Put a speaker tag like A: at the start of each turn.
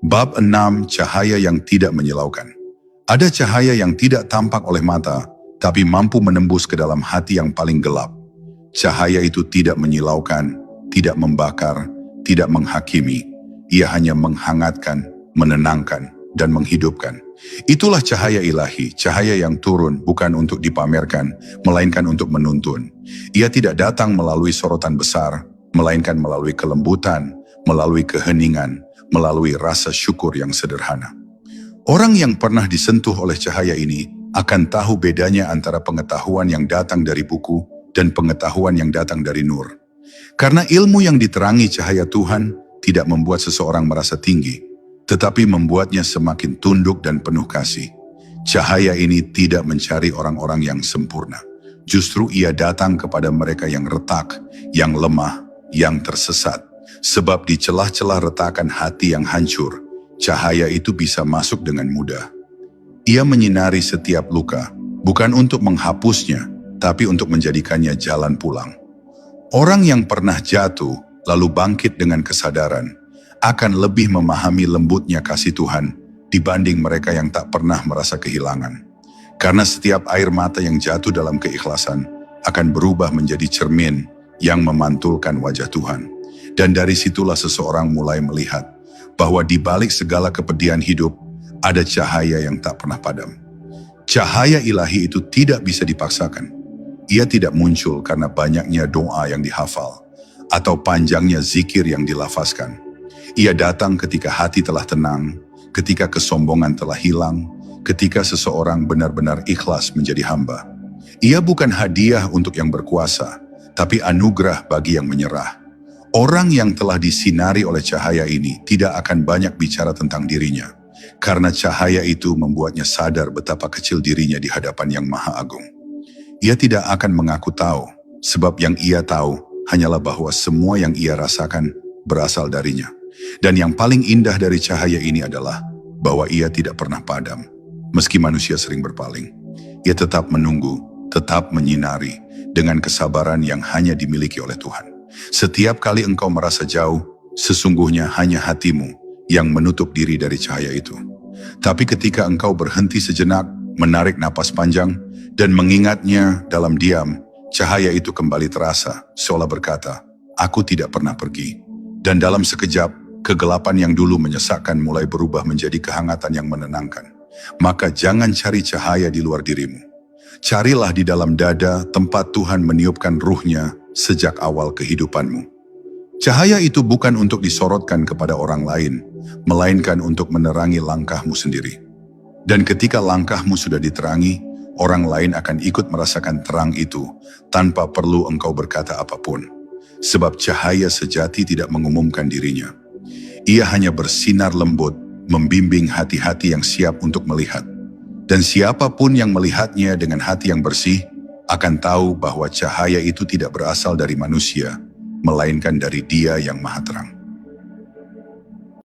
A: Bab 6. Cahaya yang tidak menyilaukan. Ada cahaya yang tidak tampak oleh mata, tapi mampu menembus ke dalam hati yang paling gelap. Cahaya itu tidak menyilaukan, tidak membakar, tidak menghakimi. Ia hanya menghangatkan, menenangkan, dan menghidupkan. Itulah cahaya ilahi, cahaya yang turun bukan untuk dipamerkan, melainkan untuk menuntun. Ia tidak datang melalui sorotan besar, melainkan melalui kelembutan, melalui keheningan, melalui rasa syukur yang sederhana. Orang yang pernah disentuh oleh cahaya ini akan tahu bedanya antara pengetahuan yang datang dari buku dan pengetahuan yang datang dari nur. Karena ilmu yang diterangi cahaya Tuhan tidak membuat seseorang merasa tinggi, tetapi membuatnya semakin tunduk dan penuh kasih. Cahaya ini tidak mencari orang-orang yang sempurna. Justru ia datang kepada mereka yang retak, yang lemah, yang tersesat. Sebab di celah-celah retakan hati yang hancur, cahaya itu bisa masuk dengan mudah. Ia menyinari setiap luka, bukan untuk menghapusnya, tapi untuk menjadikannya jalan pulang. Orang yang pernah jatuh, lalu bangkit dengan kesadaran, akan lebih memahami lembutnya kasih Tuhan dibanding mereka yang tak pernah merasa kehilangan. Karena setiap air mata yang jatuh dalam keikhlasan akan berubah menjadi cermin yang memantulkan wajah Tuhan. Dan dari situlah seseorang mulai melihat bahwa di balik segala kepedihan hidup ada cahaya yang tak pernah padam. Cahaya ilahi itu tidak bisa dipaksakan. Ia tidak muncul karena banyaknya doa yang dihafal atau panjangnya zikir yang dilafazkan. Ia datang ketika hati telah tenang, ketika kesombongan telah hilang, ketika seseorang benar-benar ikhlas menjadi hamba. Ia bukan hadiah untuk yang berkuasa, tapi anugerah bagi yang menyerah. Orang yang telah disinari oleh cahaya ini tidak akan banyak bicara tentang dirinya, karena cahaya itu membuatnya sadar betapa kecil dirinya di hadapan Yang Maha Agung. Ia tidak akan mengaku tahu, sebab yang ia tahu hanyalah bahwa semua yang ia rasakan berasal darinya. Dan yang paling indah dari cahaya ini adalah bahwa ia tidak pernah padam. Meski manusia sering berpaling, ia tetap menunggu, tetap menyinari dengan kesabaran yang hanya dimiliki oleh Tuhan. Setiap kali engkau merasa jauh, sesungguhnya hanya hatimu yang menutup diri dari cahaya itu. Tapi ketika engkau berhenti sejenak, menarik napas panjang, dan mengingatnya dalam diam, cahaya itu kembali terasa, seolah berkata, "Aku tidak pernah pergi." Dan dalam sekejap, kegelapan yang dulu menyesakkan mulai berubah menjadi kehangatan yang menenangkan. Maka jangan cari cahaya di luar dirimu. Carilah di dalam dada tempat Tuhan meniupkan ruhnya sejak awal kehidupanmu. Cahaya itu bukan untuk disorotkan kepada orang lain, melainkan untuk menerangi langkahmu sendiri. Dan ketika langkahmu sudah diterangi, orang lain akan ikut merasakan terang itu tanpa perlu engkau berkata apapun. Sebab cahaya sejati tidak mengumumkan dirinya. Ia hanya bersinar lembut, membimbing hati-hati yang siap untuk melihat. Dan siapapun yang melihatnya dengan hati yang bersih, akan tahu bahwa cahaya itu tidak berasal dari manusia, melainkan dari Dia yang Maha Terang.